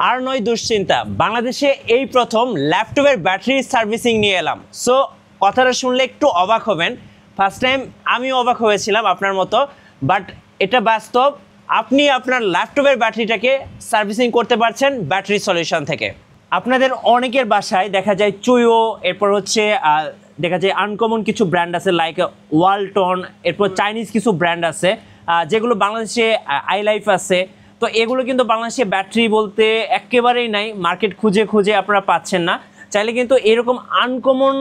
আর নয় দুশ্চিন্তা, বাংলাদেশে এই প্রথম ল্যাপটপের ব্যাটারি সার্ভিসিং নিয়ে এলাম। সো কথাটা শুনলে একটু অবাক হবেন, ফার্স্ট টাইম আমিও অবাক হয়েছিলাম আপনার মতো, বাট এটা বাস্তব। আপনি আপনার ল্যাপটপের ব্যাটারিটাকে সার্ভিসিং করতে পারছেন ব্যাটারি সলিউশন থেকে। আপনাদের অনেকের বাসায় দেখা যায় চুইও, এরপর হচ্ছে দেখা যায় আনকমন কিছু ব্র্যান্ড আছে লাইক ওয়ালটন, এরপর চাইনিজ কিছু ব্র্যান্ড আছে যেগুলো বাংলাদেশে আইলাইফ আছে। তো এগুলো কিন্তু বাংলাদেশে ব্যাটারি বলতে একেবারেই নাই, মার্কেট খুঁজে খুঁজে আপনারা পাচ্ছেন না। চাইলে কিন্তু এরকম আনকমন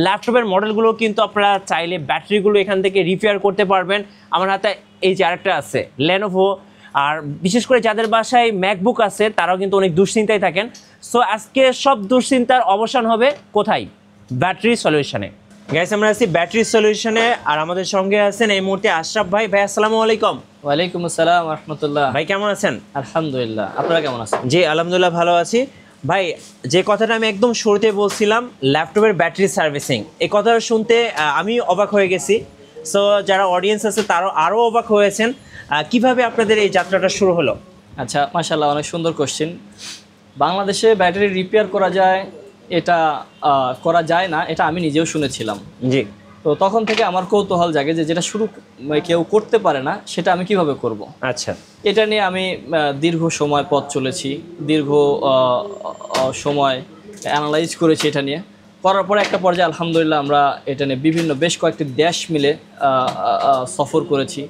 ল্যাপটপের মডেলগুলো কিন্তু আপনারা চাইলে ব্যাটারিগুলো এখান থেকে রিপেয়ার করতে পারবেন। আমার হাতে এই যে আরেকটা আছে লেনোভো, আর বিশেষ করে যাদের বাসায় ম্যাকবুক আছে তারাও কিন্তু অনেক দুশ্চিন্তায় থাকেন। সো আজকে সব দুশ্চিন্তার অবসান হবে কোথায়? ব্যাটারি সলিউশনে। গাইস, আমরা আছি ব্যাটারি সলিউশনে, আর আমাদের সঙ্গে আছেন এই মুহূর্তে আশরাফ ভাই। ভাই আসসালামু আলাইকুম। ওয়ালাইকুম আসসালাম ওয়া রাহমাতুল্লাহ। ভাই কেমন আছেন? আলহামদুলিল্লাহ, আপনারা কেমন আছেন? জি আলহামদুলিল্লাহ ভালো আছি। ভাই, যে কথাটা আমি একদম শুরুতে বলছিলাম ল্যাপটপের ব্যাটারি সার্ভিসিং, এই কথাটা শুনতে আমি অবাক হয়ে গেছি। সো যারা অডিয়েন্স আছে তারাও আরও অবাক হয়েছেন। কিভাবে আপনাদের এই যাত্রাটা শুরু হলো? আচ্ছা, মাশাআল্লাহ, অনেক সুন্দর কোশ্চেন। বাংলাদেশে ব্যাটারি রিপেয়ার করা যায়, এটা করা যায় না, এটা আমি নিজেও শুনেছিলাম। জি। তো তখন থেকে আমার কৌতূহল জাগে যে যেটা শুরু কেউ করতে পারে না সেটা আমি কিভাবে করব। আচ্ছা। এটা নিয়ে আমি দীর্ঘ সময় পথ চলেছি, দীর্ঘ সময় অ্যানালাইজ করেছি এটা নিয়ে। করার পরে একটা পর্যায়ে আলহামদুলিল্লাহ আমরা এটা নিয়ে বিভিন্ন বেশ কয়েকটি দেশ মিলে সফর করেছি,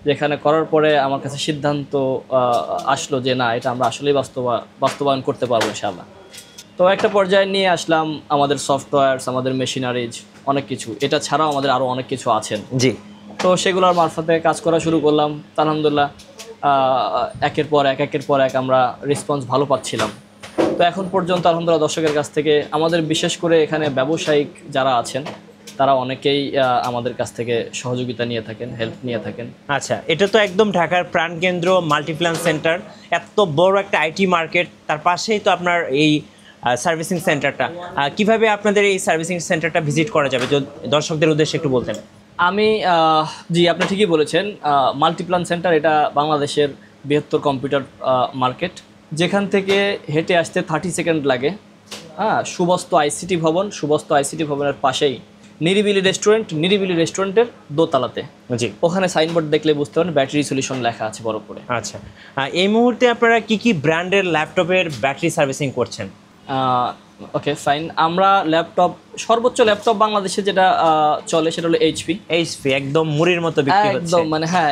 যেখানে করার পরে আমার কাছে সিদ্ধান্ত আসলো যে না, এটা আমরা আসলেই বাস্তবায়ন করতে পারবো ইনশাআল্লাহ। তো একটা পর্যায়ে নিয়ে আসলাম আমাদের সফটওয়্যারস, আমাদের মেশিনারিজ, অনেক কিছু। এটা ছাড়াও আমাদের আরও অনেক কিছু আছেন। জি। তো সেগুলোর মারফতে কাজ করা শুরু করলাম। আলহামদুলিল্লাহ একের পর এক আমরা রেসপন্স ভালো পাচ্ছিলাম। তো এখন পর্যন্ত আলহামদুলিল্লাহ দর্শকের কাছ থেকে, আমাদের বিশেষ করে এখানে ব্যবসায়িক যারা আছেন তারা অনেকেই আমাদের কাছ থেকে সহযোগিতা নিয়ে থাকেন, হেল্প নিয়ে থাকেন। আচ্ছা, এটা তো একদম ঢাকার প্রাণকেন্দ্র, মাল্টিপ্ল্যান সেন্টার, এত বড় একটা আইটি মার্কেট, তার পাশেই তো আপনার এই সার্ভিসিং সেন্টারটা। কিভাবে আপনাদের এই সার্ভিসিং সেন্টারটা ভিজিট করা যাবে যদি দর্শকদের উদ্দেশ্যে একটু বলতেন? আমি জি, আপনি ঠিকই বলেছেন। মাল্টিপ্ল্যান সেন্টার এটা বাংলাদেশের বৃহত্তর কম্পিউটার মার্কেট, যেখান থেকে হেঁটে আসতে 30 সেকেন্ড লাগে। সুবস্ত আইসিটি ভবনের পাশেই নিরিবিলি রেস্টুরেন্টের দোতলাতে। জি। ওখানে সাইনবোর্ড দেখলে বুঝতে পারেন ব্যাটারি সলিউশন লেখা আছে বড় করে। আচ্ছা, এই মুহূর্তে আপনারা কি কি ব্র্যান্ডের ল্যাপটপের ব্যাটারি সার্ভিসিং করছেন? ওকে, ফাইন। আমরা সর্বোচ্চ ল্যাপটপ বাংলাদেশে যেটা চলে সেটা হলো এইচপি। একদম মুড়ির মতো বিক্রি হচ্ছে একদম, মানে হ্যাঁ,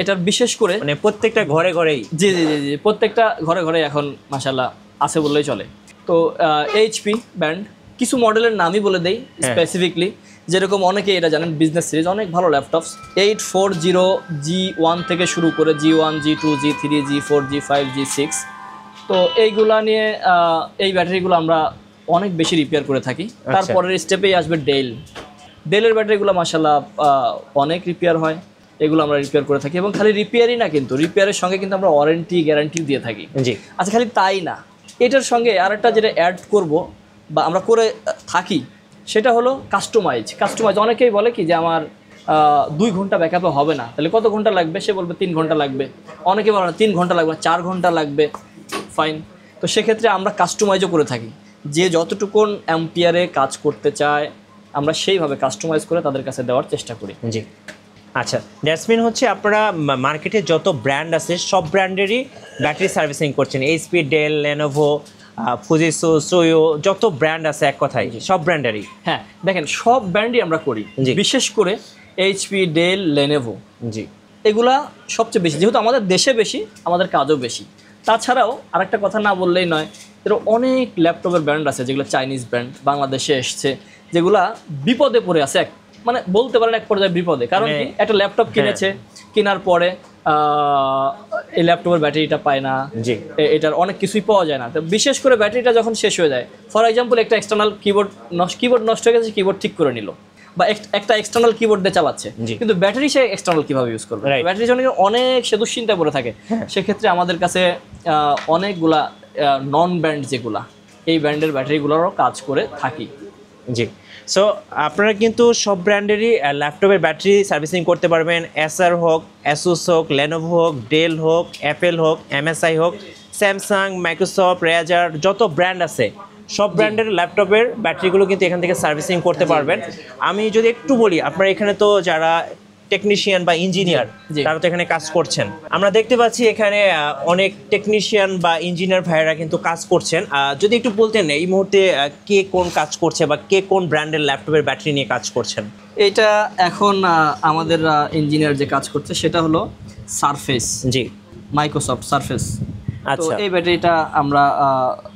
এটার বিশেষ করে মানে প্রত্যেকটা ঘরে ঘরেই। জি জি জি জি, প্রত্যেকটা ঘরে ঘরে এখন মাশাআল্লাহ আছে বললেই চলে। তো এইচপি ব্র্যান্ড, কিছু মডেলের নামই বলে দেই স্পেসিফিকলি, যেরকম অনেকে এটা জানেন, বিজনেস সিরিজ অনেক ভালো ল্যাপটপস 840G1 থেকে শুরু করে G1, G2, G3, G4, G5, G6। তো এইগুলা নিয়ে এই ব্যাটারিগুলো আমরা অনেক বেশি রিপেয়ার করে থাকি। তারপরের স্টেপেই আসবে ডেলের ব্যাটারিগুলো মাশাআল্লাহ অনেক রিপেয়ার হয়, এগুলো আমরা রিপেয়ার করে থাকি। এবং খালি রিপেয়ারই না, কিন্তু রিপেয়ারের সঙ্গে কিন্তু আমরা ওয়ারেন্টি গ্যারান্টি দিয়ে থাকি। জি। আচ্ছা, খালি তাই না, এটার সঙ্গে আরেকটা যেটা অ্যাড করব বা আমরা করে থাকি সেটা হলো কাস্টমাইজ। অনেকেই বলে কি যে আমার 2 ঘন্টা ব্যাকআপে হবে না, তাহলে কত ঘন্টা লাগবে? সে বলবে 3 ঘন্টা লাগবে। অনেকে বলে না 3 ঘন্টা লাগবে, 4 ঘন্টা লাগবে। ফাইন। তো সেক্ষেত্রে আমরা কাস্টমাইজও করে থাকি, যে যতটুকুন অ্যাম্পিয়ারে কাজ করতে চায় আমরা সেইভাবে কাস্টমাইজ করে তাদের কাছে দেওয়ার চেষ্টা করি। জি। আচ্ছা, দ্যাটসমিন হচ্ছে আপনারা মার্কেটে যত ব্র্যান্ড আছে সব ব্র্যান্ডেরই ব্যাটারি সার্ভিসিং করছেন। এইচপি, ডেল, লেনোভো, ফুজিসু, সুইও, যত ব্র্যান্ড আছে এক কথায় সব ব্র্যান্ডেরই। হ্যাঁ, দেখেন, সব ব্র্যান্ডই আমরা করি, বিশেষ করে এইচপি, ডেল, লেনোভো। জি। এগুলা সবচেয়ে বেশি, যেহেতু আমাদের দেশে বেশি, আমাদের কাজও বেশি। তাছাড়াও আরেকটা কথা না বললেই নয়, এর অনেক ল্যাপটপের ব্র্যান্ড আছে যেগুলো চাইনিজ ব্র্যান্ড বাংলাদেশে এসছে, যেগুলা বিপদে পড়ে আছে, মানে বলতে পারেন এক পর্যায়ে বিপদে। কারণ কি, একটা ল্যাপটপ কিনেছে, কেনার পরে এই ল্যাপটপের ব্যাটারিটা পায় না, এটার অনেক কিছুই পাওয়া যায় না। তো বিশেষ করে ব্যাটারিটা যখন শেষ হয়ে যায়, ফর এক্সাম্পল একটা এক্সটার্নাল কিবোর্ড নষ্ট হয়ে গেছে, কিবোর্ড ঠিক করে নিল, বা একটা এক্সটার্নাল কিবোর্ড দিয়ে চালাচ্ছে, কিন্তু ব্যাটারি সে এক্সটার্নাল কিভাবে ইউজ করবে? ব্যাটারির জন্য অনেক সে দুশ্চিন্তা পড়ে থাকে। সেক্ষেত্রে আমাদের কাছে অনেকগুলা নন ব্র্যান্ড যেগুলা, এই ব্র্যান্ডের ব্যাটারিগুলোরও কাজ করে থাকি। জি। সো আপনারা কিন্তু সব ব্র্যান্ডেরই ল্যাপটপের ব্যাটারি সার্ভিসিং করতে পারবেন। এসার হোক, অ্যাসুস হোক, লেনোভো হোক, ডেল হোক, অ্যাপেল হোক, এমএসআই হোক, স্যামসাং, মাইক্রোসফট, রেজার যত ব্র্যান্ড আছে সব ব্র্যান্ডের ল্যাপটপের ব্যাটারিগুলো কিন্তু এখান থেকে সার্ভিসিং করতে পারবেন। আমি যদি একটু বলি, আপনার এখানে তো যারা টেকনিশিয়ান বা ইঞ্জিনিয়ার জি। তারা তো এখানে কাজ করছেন, আমরা দেখতে পাচ্ছি এখানে অনেক টেকনিশিয়ান বা ইঞ্জিনিয়ার ভাইয়েরা কিন্তু কাজ করছেন। যদি একটু বলতেন এই মুহূর্তে কে কোন কাজ করছে বা কে কোন ব্র্যান্ডের ল্যাপটপের ব্যাটারি নিয়ে কাজ করছেন? এটা এখন আমাদের ইঞ্জিনিয়ার যে কাজ করছে সেটা হলো সারফেস, জি, মাইক্রোসফট সারফেস। তো আচ্ছা। এই ব্যাটারিটা আমরা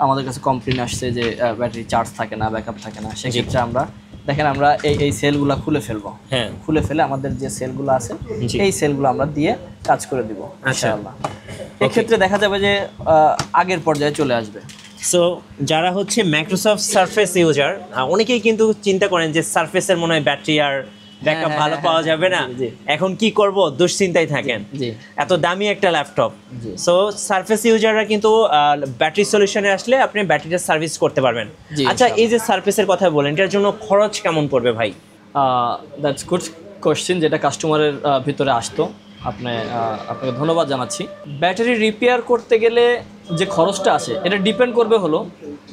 আমাদের কাছে কমপ্লেন আসছে যে ব্যাটারি চার্জ থাকে না, ব্যাকআপ থাকে না। সেক্ষেত্রে আমরা দেখেন আমরা এই সেলগুলো খুলে ফেলবো, হ্যাঁ, খুলে ফেলে আমাদের যে সেলগুলো আছে জি। এই সেলগুলো আমরা দিয়ে কাজ করে দিব ইনশাআল্লাহ। এক্ষেত্রে দেখা যাবে যে আগের পর্যায়ে চলে আসবে। সো যারা হচ্ছে মাইক্রোসফট সারফেস ইউজার, অনেকেই কিন্তু চিন্তা করেন যে সারফেসের মনে হয় ব্যাটারি আর ব্যাকআপ ভালো পাওয়া যাবে না, জি। এখন কি করব দুশ্চিন্তায় থাকেন। জি। এত দামি একটা ল্যাপটপ, জি। সো সারফেস ইউজাররা কিন্তু ব্যাটারি সলিউশনে আসলে আপনি ব্যাটারিটা সার্ভিস করতে পারবেন। জি, আচ্ছা, এই যে সারফেসের কথা বলেন, এটার জন্য খরচ কেমন পড়বে ভাই? দ্যাটস গুড কোশ্চেন, যেটা কাস্টমারের ভিতরে আসতো। আপনাকে ধন্যবাদ জানাচ্ছি। ব্যাটারি রিপেয়ার করতে গেলে যে খরচটা আসে এটা ডিপেন্ড করবে হলো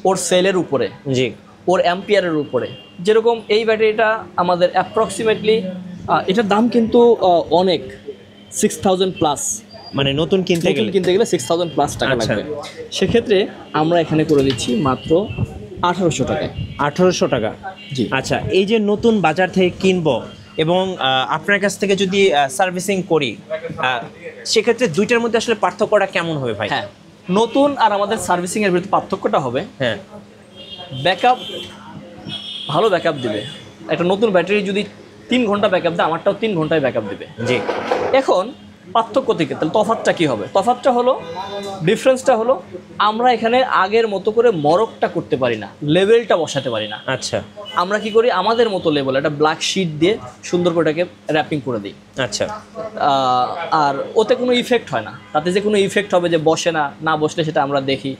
ওর সেলের উপরে, জি, ওর অ্যাম্পিয়ারের উপরে। যেরকম এই ব্যাটারিটা আমাদের অ্যাপ্রক্সিমেটলি এটার দাম কিন্তু অনেক 6000 প্লাস, মানে নতুন কিনতে গেলে কিনতে গেলে 6000 প্লাস টাকা আচ্ছা। লাগবে। সেক্ষেত্রে আমরা এখানে করে দিচ্ছি মাত্র 1800 টাকায়। 1800 টাকা। জি। আচ্ছা, এই যে নতুন বাজার থেকে কিনবো এবং আপনার কাছ থেকে যদি সার্ভিসিং করি, সেক্ষেত্রে দুইটার মধ্যে আসলে পার্থক্যটা কেমন হবে ভাই? হ্যাঁ, নতুন আর আমাদের সার্ভিসিংয়ের ভিতরে পার্থক্যটা হবে হ্যাঁ, ব্যাকআপ, ভালো ব্যাকআপ দিবে। একটা নতুন ব্যাটারি যদি 3 ঘন্টা ব্যাকআপ দেয়, আমারটাও 3 ঘন্টায় ব্যাকআপ দিবে। জি। এখন পার্থক্য থেকে তাহলে তফাৎটা কী হবে? তফাৎটা হলো, ডিফারেন্সটা হলো আমরা এখানে আগের মতো করে মরকটা করতে পারি না, লেভেলটা বসাতে পারি না। আচ্ছা, আমরা কি করি, আমাদের মতো লেভেল একটা ব্ল্যাক শিট দিয়ে সুন্দর করে এটাকে র্যাপিং করে দিই। আচ্ছা, আর ওতে কোনো ইফেক্ট হয় না। তাতে যে কোনো ইফেক্ট হবে যে বসে না, না বসলে সেটা আমরা দেখি।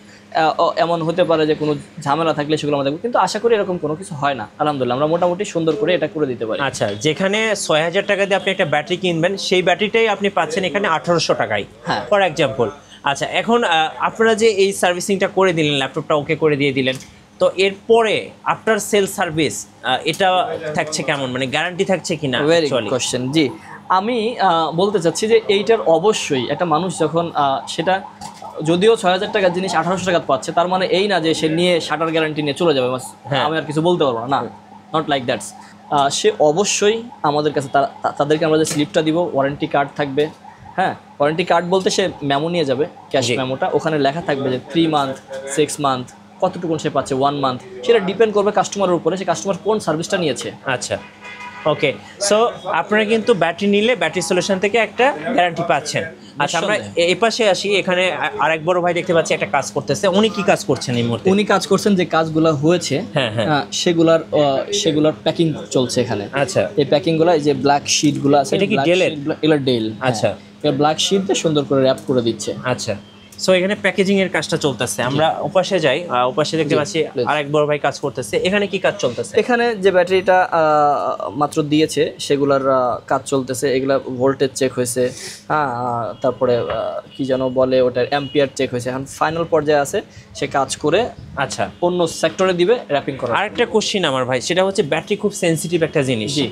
এমন হতে পারে যে কোনো ঝামেলা থাকলে সেগুলো আমরা দেখবো, কিন্তু আশা করি এরকম কোনো কিছু হয় না। আলহামদুলিল্লাহ আমরা মোটামুটি সুন্দর করে এটা করে দিতে পারি। আচ্ছা, যেখানে 6000 টাকা দিয়ে আপনি একটা ব্যাটারি কিনবেন, সেই ব্যাটারিটাই আপনি পাচ্ছেন এখানে 1800 টাকায়, হ্যাঁ। For example. আচ্ছা, এখন আপনারা যে এই সার্ভিসিংটা করে দিলেন, ল্যাপটপটা ওকে করে দিয়ে দিলেন, তো এরপরে আফটার সেল সার্ভিস এটা থাকছে কেমন, মানে গ্যারান্টি থাকছে কিনা? Very good question. জি, আমি বলতে চাচ্ছি যে এইটার অবশ্যই একটা মানুষ যখন সেটা যদিও 6000 টাকার জিনিস 1800 টাকা পাচ্ছে, তার মানে এই না যে সে নিয়ে শাটার গ্যারান্টি নিয়ে চলে যাবে, হ্যাঁ। আমি আর কিছু বলতে পারবো না, নট লাইক দ্যাটস। সে অবশ্যই আমাদের কাছে তাদেরকে আমরা যে স্লিপটা দিব, ওয়ারেন্টি কার্ড থাকবে। হ্যাঁ, ওয়ারেন্টি কার্ড বলতে সে মেমো নিয়ে যাবে, ক্যাশ জি। মেমোটা, ওখানে লেখা থাকবে যে 3 মান্থ, 6 মান্থ, কতটুকু সে পাচ্ছে, 1 মান্থ। সেটা ডিপেন্ড করবে কাস্টমারের উপরে, সে কাস্টমার কোন সার্ভিসটা নিয়েছে। আচ্ছা, ওকে। সো আপনারা কিন্তু ব্যাটারি নিলে ব্যাটারি সলিউশন থেকে একটা গ্যারান্টি পাচ্ছেন। আচ্ছা, আমরা এই পাশে আসি। এখানে আরেক বড় ভাই দেখতে পাচ্ছি একটা কাজ করতেছে। উনি কি কাজ করছেন এই মুহূর্তে? উনি কাজ করছেন যে কাজগুলো হয়েছে, হ্যাঁ, হ্যাঁ। সেগুলার প্যাকিং চলছে এখানে। আচ্ছা, এই প্যাকিংগুলো, এই যে ব্ল্যাক শিটগুলো আছে, এটা কি black ডেলের? sheet গুলো- এগুলো ডেল। আচ্ছা। ব্ল্যাক শিট দিয়ে সুন্দর করে র্যাপ করে দিচ্ছে। আচ্ছা, সো এখানে প্যাকেজিং এর কাজটা চলতেছে। আমরা ওপাশে যাই, ওপাশে দেখতে পাচ্ছি please। আরেক বড় ভাই কাজ করতেছে। এখানে কি কাজ চলতেছে? এখানে যে ব্যাটারিটা মাত্র দিয়েছে সেগুলার কাজ চলতেছে। এগুলা ভোল্টেজ চেক হয়েছে, হ্যাঁ, তারপরে কি যেন বলে ওটার অ্যাম্পিয়ার চেক হয়েছে। এখন ফাইনাল পর্যায়ে আছে, সে কাজ করে আচ্ছা, অন্য সেক্টরে দিবে র্যাপিং করা। আরেকটা কোশ্চিন আমার ভাই, সেটা হচ্ছে ব্যাটারি খুব সেনসিটিভ একটা জিনিস। জি।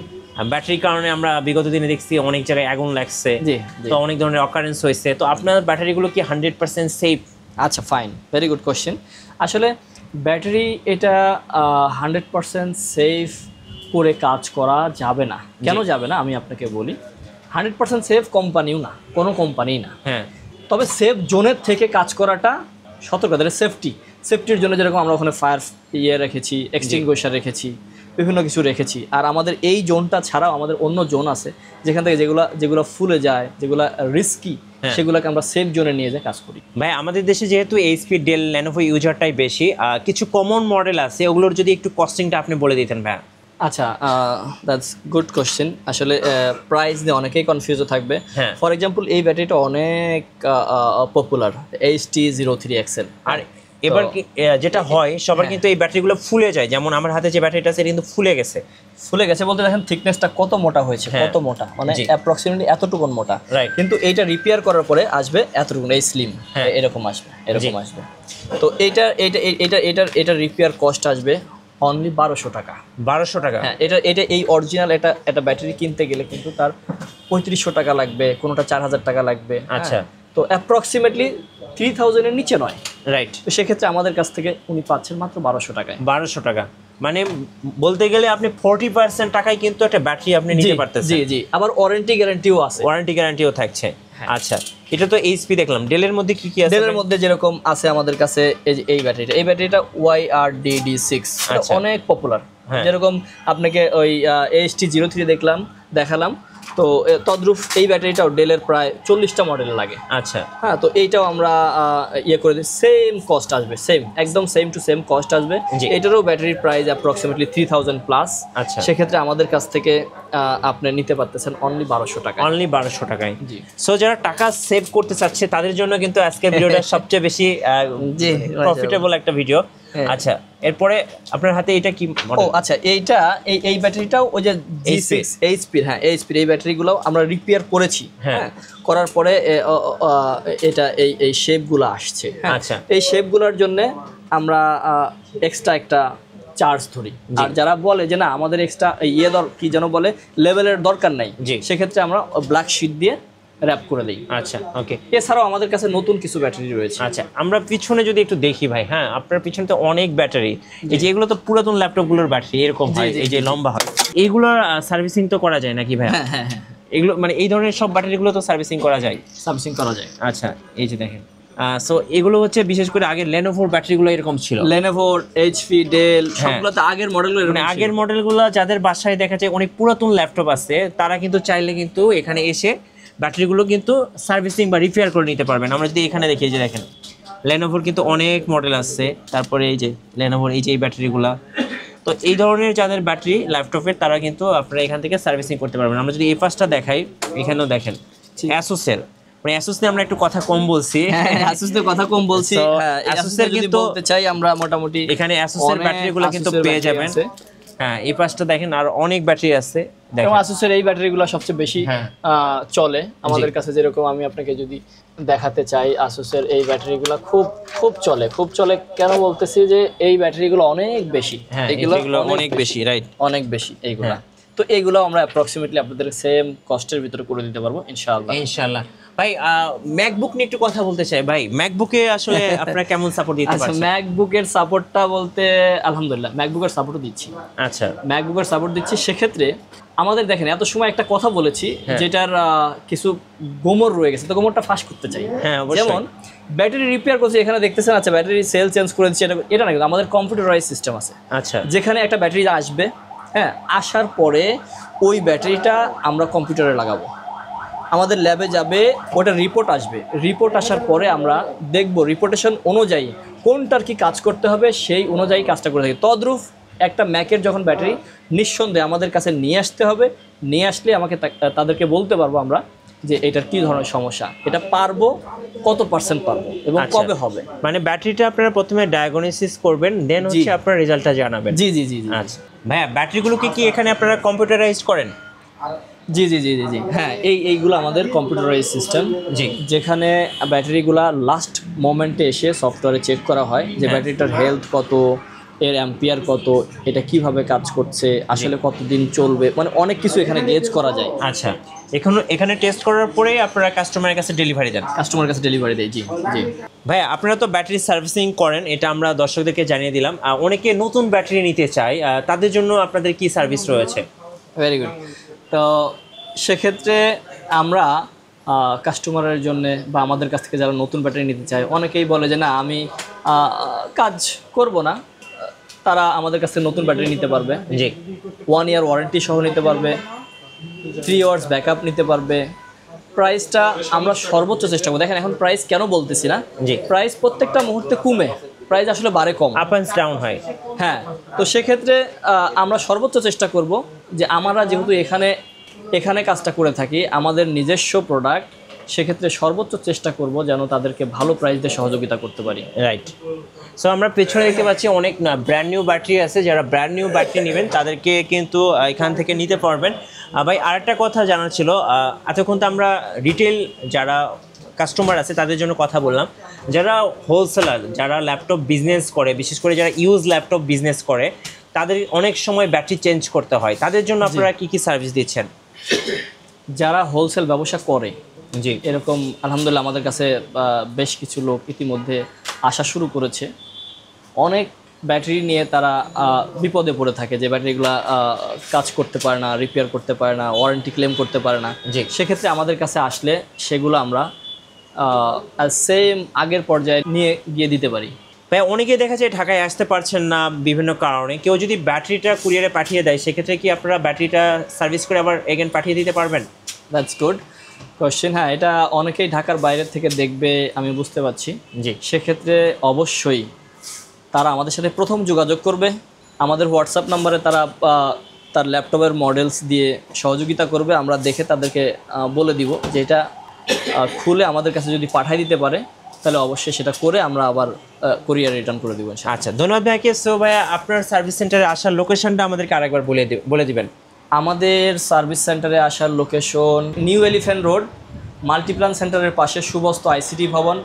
ব্যাটারির কারণে আমরা বিগত দিনে দেখছি অনেক জায়গায় আগুন লাগছে, জি, জি। তো অনেক ধরনের অকারেন্স হয়েছে। তো আপনার ব্যাটারিগুলো কি 100% সেফ? আচ্ছা, ফাইন, ভেরি গুড কোশ্চেন। আসলে ব্যাটারি এটা 100% সেফ করে কাজ করা যাবে না। কেন যাবে না আমি আপনাকে বলি। 100% সেফ কোম্পানিও না, কোনো কোম্পানি না। হ্যাঁ, তবে সেফ জোনের থেকে কাজ করাটা সতর্কতা, সেফটির জন্য যেরকম আমরা ওখানে ফায়ার রেখেছি, এক্সটিংগুইশার রেখেছি, বিভিন্ন কিছু রেখেছি। আর আমাদের এই জোনটা ছাড়াও আমাদের অন্য জোন আছে যেখান থেকে যেগুলো ফুলে যায়, যেগুলো রিস্কি, সেগুলোকে আমরা সেফ জোনে নিয়ে যাই কাজ করি। ভাই আমাদের দেশে যেহেতু এইচপি, ডেল, লেনোভো ইউজারটাই বেশি, কিছু কমন মডেল আছে, ওগুলোর যদি একটু কস্টিংটা আপনি বলে দিতেন ভাই। আচ্ছা, দ্যাটস গুড কোশ্চেন। আসলে প্রাইস দিয়ে অনেকেই কনফিউজ থাকবে। হ্যাঁ। ফর এক্সাম্পল এই ব্যাটারিটা অনেক পপুলার, HT03XL। আর এবার যেটা হয় সবার কিন্তু এই ব্যাটারিগুলো ফুলে যায়, যেমন আমার হাতে যে ব্যাটারিটা আছে এটা কিন্তু ফুলে গেছে। ফুলে গেছে বলতে দেখেন থিকনেসটা কত মোটা হয়েছে, কত মোটা, মানে অ্যাপ্রক্সিমেটলি এতটুকুন মোটা। কিন্তু এইটা রিপেয়ার করার পরে আসবে এতটুকুন, এই স্লিম এরকম আসবে, এরকম আসবে। তো এটা রিপেয়ার কস্ট আসবে অনলি 1200 টাকা। 1200 টাকা? হ্যাঁ, এটা এই অরিজিনাল একটা ব্যাটারি কিনতে গেলে কিন্তু তার 3500 টাকা লাগবে, কোনোটা 4000 টাকা লাগবে। আচ্ছা, তো অ্যাপ্রক্সিমেটলি 3000 এর নিচে নয়। রাইট। তো সেক্ষেত্রে আমাদের কাছ থেকে উনি পাচ্ছেন মাত্র 1200 টাকায়। 1200 টাকা মানে বলতে গেলে আপনি 40% টাকায় কিন্তু একটা ব্যাটারি আপনি নিতে পারতেছেন। জি জি, আবার ওয়ারেন্টি গ্যারান্টিও আছে। ওয়ারেন্টি গ্যারান্টিও থাকছে। আচ্ছা, এটা তো এইচপি দেখলাম। ডেলের মধ্যে কি কি আছে? ডেলের মধ্যে যেরকম আছে আমাদের কাছে এই ব্যাটারিটা YRDD6 অনেক পপুলার। যেরকম আপনাকে ওই AST03 দেখালাম, তো তদ্রুপ এই ব্যাটারিটাও ডেলের প্রায় 40টা মডেল লাগে। আচ্ছা, হ্যাঁ, তো এইটাও আমরা ইয়ে করে দিই, সেম কস্ট আসবে, একদম সেম টু সেম কস্ট আসবে। এটারও ব্যাটারির প্রাইস অ্যাপ্রক্সিমেটলি 3000 প্লাস। আচ্ছা, সেক্ষেত্রে আমাদের কাছ থেকে আপনি নিতে পারতেছেন অনলি 1200 টাকা। অনলি 1200 টাকায়। সো যারা টাকা সেভ করতে চাচ্ছে তাদের জন্য কিন্তু আজকের ভিডিওটা সবচেয়ে বেশি প্রফিটেবল একটা ভিডিও। আচ্ছা, এরপরে আপনার হাতে এটা কি মডেল? ও আচ্ছা, এই ব্যাটারিটাও ওই যে G6 HP, হ্যাঁ HP এই ব্যাটারিগুলো আমরা রিপেয়ার করেছি। হ্যাঁ, করার পরে এটা এই শেপগুলো আসছে। আচ্ছা, এই শেপগুলোর জন্য আমরা এক্সট্রা একটা চার্জ ধরি। আর যারা বলে যে না আমাদের এক্সট্রা কি যেন বলে লেভেলের দরকার নাই, সেক্ষেত্রে আমরা ব্ল্যাক শিট দিয়ে র‍্যাপ করে দেই। আচ্ছা, ওকে। এছাড়াও আমাদের কাছে নতুন কিছু ব্যাটারি রয়েছে। আচ্ছা, আমরা পিছনে যদি একটু দেখি ভাই। হ্যাঁ, আপনার পিছনে তো অনেক ব্যাটারি। এই যে এগুলো তো পুরাতন ল্যাপটপগুলোর ব্যাটারি এরকম হয়, এই যে লম্বা হয়। এইগুলোর সার্ভিসিং তো করা যায় নাকি ভাই? হ্যাঁ হ্যাঁ হ্যাঁ, এগুলো মানে এই ধরনের সব ব্যাটারিগুলো তো সার্ভিসিং করা যায়? সার্ভিসিং করা যায়। আচ্ছা, এই যে দেখেন। সো এগুলো হচ্ছে বিশেষ করে আগে লেনোভোর ব্যাটারিগুলো এরকম ছিল। লেনোভোর, এইচপি, ডেল সবগুলো তো আগের মডেলগুলো, মানে আগের মডেলগুলো যাদের বাসায় দেখা যায় অনেক পুরাতন ল্যাপটপ আছে, তারা কিন্তু চাইলে কিন্তু এখানে এসে ব্যাটারিগুলো কিন্তু সার্ভিসিং বা রিপেয়ার করে নিতে পারবেন। আমরা যদি এখানে দেখি, যে দেখেন লেনোভোর কিন্তু অনেক মডেল আছে। তারপরে এই যে লেনোভোর এই যে এই ব্যাটারিগুলো, তো এই ধরনের যাদের ব্যাটারি ল্যাপটপের তারা কিন্তু আপনারা এখান থেকে সার্ভিসিং করতে পারবেন। আমরা যদি এই পাশটা দেখাই, এখানেও দেখেন অ্যাসুসের, মানে অ্যাসুস নিয়ে আমরা একটু কথা কম বলছি। অ্যাসুস নিয়ে কথা কম বলছি। অ্যাসুসের কিন্তু বলতে চাই আমরা মোটামুটি এখানে অ্যাসুসের ব্যাটারিগুলো কিন্তু পেয়ে যাবেন। হ্যাঁ, এই পাশটা দেখেন আর অনেক ব্যাটারি আছে। দেখেন আসুসের এই ব্যাটারিগুলো সবচেয়ে বেশি চলে আমাদের কাছে। যেরকম আমি আপনাকে যদি দেখাতে চাই, আসুসের এই ব্যাটারিগুলো খুব চলে। কেন বলতেছি যে এই ব্যাটারিগুলো অনেক বেশি, এইগুলো অনেক বেশি, রাইট, অনেক বেশি এইগুলা। তো এইগুলো আমরা অ্যাপ্রক্সিমেটলি আপনাদের সেম কস্টের ভিতরে করে দিতে পারবো ইনশাআল্লাহ। ভাই, ম্যাকবুক নিয়ে একটু কথা বলতে চাই ভাই। ম্যাকবুকে আসলে আপনারা কেমন সাপোর্ট দিতে পারছেন? ম্যাকবুকের সাপোর্টটা বলতে আলহামদুলিল্লাহ ম্যাকবুকের সাপোর্টও দিচ্ছি। আচ্ছা, ম্যাকবুকের সাপোর্ট দিচ্ছি। সেক্ষেত্রে আমাদের দেখেন এত সময় একটা কথা বলেছি যেটার কিছু গোমর রয়ে গেছে, তো গোমরটা ফাঁস করতে চাই। যেমন ব্যাটারি রিপেয়ার করছি, এখানে দেখতেছেন। আচ্ছা, ব্যাটারি সেল চেঞ্জ করে দিচ্ছি, এটা না, কিন্তু আমাদের কম্পিউটারাইজ সিস্টেম আছে। আচ্ছা, যেখানে একটা ব্যাটারি আসবে, হ্যাঁ, আসার পরে ওই ব্যাটারিটা আমরা কম্পিউটারে লাগাবো, আমাদের ল্যাবে যাবে, ওটা রিপোর্ট আসবে। রিপোর্ট আসার পরে আমরা দেখব রিপোর্টেশন অনুযায়ী কোনটার কি কাজ করতে হবে, সেই অনুযায়ী কাজটা করে থাকি। তদ্রূপ একটা ম্যাকের যখন ব্যাটারি নিঃসন্দেহে আমাদের কাছে নিয়ে আসতে হবে, নিয়ে আসলে আমাকে তাদেরকে বলতে পারবো আমরা যে এটার কি ধরনের সমস্যা, এটা পারবো, কত পার্সেন্ট পারবো এবং কবে হবে। মানে ব্যাটারিটা আপনারা প্রথমে ডায়াগনোসিস করবেন, দেন হচ্ছে আপনারা রেজাল্টটা জানাবেন। জি। আচ্ছা ভাইয়া, ব্যাটারিগুলোকে কি এখানে আপনারা কম্পিউটারাইজড করেন? জি। হ্যাঁ, এইগুলো আমাদের কম্পিউটারাইজ সিস্টেম, যেখানে ব্যাটারিগুলা লাস্ট মোমেন্টে এসে সফটওয়্যারে চেক করা হয় যে ব্যাটারিটার হেলথ কত, এর অ্যাম্পিয়ার কত, এটা কিভাবে কাজ করছে, আসলে কতদিন চলবে, মানে অনেক কিছু এখানে গেজ করা যায়। আচ্ছা, এখানে টেস্ট করার পরে আপনারা কাস্টমারের কাছে ডেলিভারি দেন? কাস্টমারের কাছে ডেলিভারি দেয়। জি। ভাই, আপনারা তো ব্যাটারি সার্ভিসিং করেন, এটা আমরা দর্শকদেরকে জানিয়ে দিলাম। অনেকে নতুন ব্যাটারি নিতে চায়, তাদের জন্য আপনাদের কি সার্ভিস রয়েছে? Very good. তো সেক্ষেত্রে আমরা কাস্টমারের জন্য বা আমাদের কাছ থেকে যারা নতুন ব্যাটারি নিতে চায়, অনেকেই বলে যে না আমি কাজ করব না, তারা আমাদের কাছ থেকে নতুন ব্যাটারি নিতে পারবে। জি, 1 ইয়ার ওয়ারেন্টি সহ নিতে পারবে, 3 আওয়ার্স ব্যাকআপ নিতে পারবে। প্রাইসটা আমরা সর্বোচ্চ চেষ্টা করব। দেখেন এখন প্রাইস কেন বলতেছি না, জি, প্রাইস প্রত্যেকটা মুহূর্তে কমে, প্রাইস আসলে বাড়ে কম, আপ অ্যান্ড ডাউন হয়। হ্যাঁ, তো সেক্ষেত্রে আমরা সর্বোচ্চ চেষ্টা করব যে আমরা যেহেতু এখানে কাজটা করে থাকি, আমাদের নিজস্ব প্রোডাক্ট সেক্ষেত্রে সর্বোচ্চ চেষ্টা করব যেন তাদেরকে ভালো প্রাইস দিয়ে সহযোগিতা করতে পারি। রাইট। সো আমরা পেছনে দেখতে পাচ্ছি অনেক ব্র্যান্ড নিউ ব্যাটারি আছে, যারা ব্র্যান্ড নিউ ব্যাটারি নেবেন তাদেরকে কিন্তু এখান থেকে নিতে পারবেন। ভাই আরেকটা কথা জানার ছিল, এতক্ষণ তো আমরা রিটেল যারা কাস্টমার আছে তাদের জন্য কথা বললাম, যারা হোলসেলার, যারা ল্যাপটপ বিজনেস করে, বিশেষ করে যারা ইউজ ল্যাপটপ বিজনেস করে, তাদের অনেক সময় ব্যাটারি চেঞ্জ করতে হয়, তাদের জন্য আপনারা কি কি সার্ভিস দিচ্ছেন? যারা হোলসেল ব্যবসা করে, জি, এরকম আলহামদুলিল্লাহ আমাদের কাছে বেশ কিছু লোক ইতিমধ্যে আসা শুরু করেছে। অনেক ব্যাটারি নিয়ে তারা বিপদে পড়ে থাকে, যে ব্যাটারিগুলো কাজ করতে পারে না, রিপেয়ার করতে পারে না, ওয়ারেন্টি ক্লেম করতে পারে না। জি। সেক্ষেত্রে আমাদের কাছে আসলে সেগুলো আমরা সেম আগের পর্যায়ে নিয়ে গিয়ে দিতে পারি। ভাই অনেকেই দেখা যায় ঢাকায় আসতে পারছেন না বিভিন্ন কারণে, কেউ যদি ব্যাটারিটা কুরিয়ারে পাঠিয়ে দেয় সেক্ষেত্রে কি আপনারা ব্যাটারিটা সার্ভিস করে আবার এগেন পাঠিয়ে দিতে পারবেন? That's good question. হ্যাঁ, এটা অনেকেই ঢাকার বাইরে থেকে দেখবে, আমি বুঝতে পারছি। জি। সেক্ষেত্রে অবশ্যই তারা আমাদের সাথে প্রথম যোগাযোগ করবে, আমাদের হোয়াটসঅ্যাপ নাম্বারে তারা তার ল্যাপটপের মডেলস দিয়ে সহযোগিতা করবে। আমরা দেখে তাদেরকে বলে দিব যে এটা খুলে আমাদের কাছে যদি পাঠিয়ে দিতে পারে তাহলে অবশ্যই সেটা করে আমরা আবার কোরিয়ার রিটার্ন করে দিব। আচ্ছা, ধন্যবাদ ভাইকে। সো ভাইয়া আপনার সার্ভিস সেন্টারে আসার লোকেশনটা আমাদেরকে আরেকবার বলে দিবেন। আমাদের সার্ভিস সেন্টারে আসার location new Elephant road, Multiplan সেন্টারের পাশে সুবস্ত আইসিটি ভবন,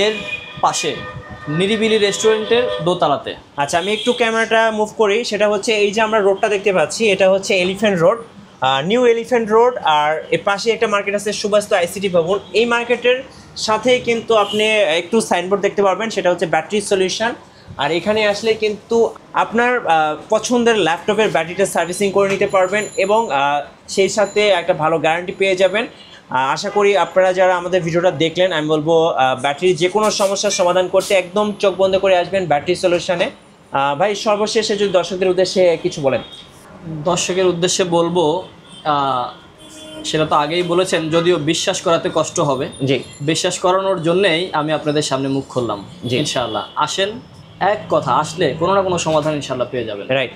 এর পাশে নিরিবিলি রেস্টুরেন্টের দোতলাতে। আচ্ছা, আমি একটু ক্যামেরাটা মুভ করি, সেটা হচ্ছে এই যে আমরা রোডটা দেখতে পাচ্ছি, এটা হচ্ছে Elephant Road, New Elephant Road, আর এর পাশে একটা মার্কেট আছে সুবাস্ত আইসিটি ভবন। এই মার্কেটের সাথে কিন্তু আপনি একটু সাইনবোর্ড দেখতে পারবেন, সেটা হচ্ছে ব্যাটারি সলিউশন। আর এখানে আসলে কিন্তু আপনার পছন্দের ল্যাপটপের ব্যাটারিটা সার্ভিসিং করে নিতে পারবেন এবং সেই সাথে একটা ভালো গ্যারান্টি পেয়ে যাবেন। আশা করি আপনারা যারা আমাদের ভিডিওটা দেখলেন, আমি বলবো ব্যাটারির যে কোনো সমস্যার সমাধান করতে একদম চোখ বন্ধ করে আসবেন ব্যাটারি সলিউশনে। ভাই সর্বশেষে যদি দর্শকদের উদ্দেশ্যে কিছু বলেন। দর্শকের উদ্দেশ্যে বলবো, সেটা তো আগেই বলেছেন, যদিও বিশ্বাস করাতে কষ্ট হবে। জি। বিশ্বাস করানোর জন্যেই আমি আপনাদের সামনে মুখ খুললাম। জি। ইনশাআল্লাহ আসেন, এক কথা আসলে কোনো না কোনো সমাধান ইনশাআল্লাহ পেয়ে যাবেন। রাইট।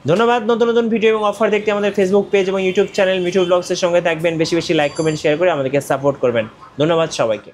ধন্যবাদ। নতুন নতুন ভিডিও এবং অফার দেখতে আমাদের ফেসবুক পেজ এবং ইউটিউব চ্যানেল মিঠু ব্লগসের সঙ্গে থাকবেন। বেশি বেশি লাইক কমেন্ট শেয়ার করে আমাদেরকে সাপোর্ট করবেন। ধন্যবাদ সবাইকে।